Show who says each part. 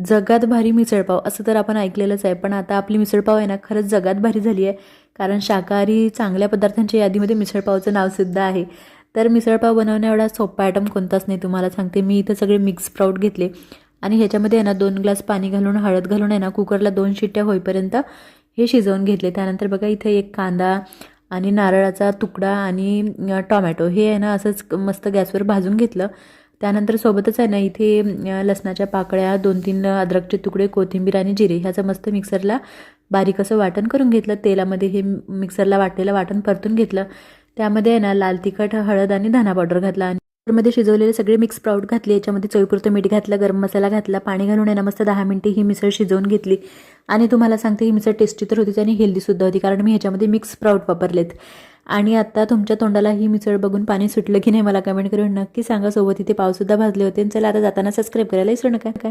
Speaker 1: जगात भारी मिसळपाव असं तर आपण ऐकलेलंच आहे, पण आता आपली मिसळपाव आहे ना खरंच जगात भारी झाली आहे. कारण शाकाहारी चांगल्या पदार्थांच्या यादीमध्ये मिसळपावचं नावसुद्धा आहे. तर मिसळपाव बनवणं एवढा सोपा आयटम कोणताच नाही, तुम्हाला सांगते. मी इथं सगळे मिक्स स्प्राऊट घेतले आणि ह्याच्यामध्ये आहे ना 2 ग्लास पाणी घालून, हळद घालून आहे ना कुकरला 2 शिट्ट्या होईपर्यंत हे शिजवून घेतले. त्यानंतर बघा इथे एक कांदा आणि नारळाचा तुकडा आणि टोमॅटो हे आहे ना असंच मस्त गॅसवर भाजून घेतलं. त्यानंतर सोबतच आहे ना इथे लसणाच्या पाकळ्या, 2-3 अद्रकचे तुकडे, कोथिंबीर आणि जिरे ह्याचं मस्त मिक्सरला बारीक असं वाटण करून घेतलं. तेलामध्ये हे मिक्सरला वाटलेलं वाटण परतून घेतलं. त्यामध्ये आहे ना लाल तिखट, हळद आणि धना पावडर घातला आणि कुकरमध्ये शिजवलेले सगळे मिक्स स्प्राऊट घातले. याच्यामध्ये चवीपुरतं मीठ घातलं, गरम मसाला घातला, पाणी घालून आहे ना मस्त 10 मिनिटे ही मिसळ शिजवून घेतली. आणि तुम्हाला सांगते ही मिसळ टेस्टी तर होतीच आणि हेल्दीसुद्धा होती, कारण मी ह्याच्यामध्ये मिक्स स्प्राऊट वापरलेत. आणि आता तुमच्या तोंडाला ही मिसळ बघून पाणी सुटलं की नाही मला कमेंट करून नक्की सांगा. सोबत इथे पावसुद्धा भाजले होते. चला आता जाताना सबस्क्राईब करायला विसरू नका.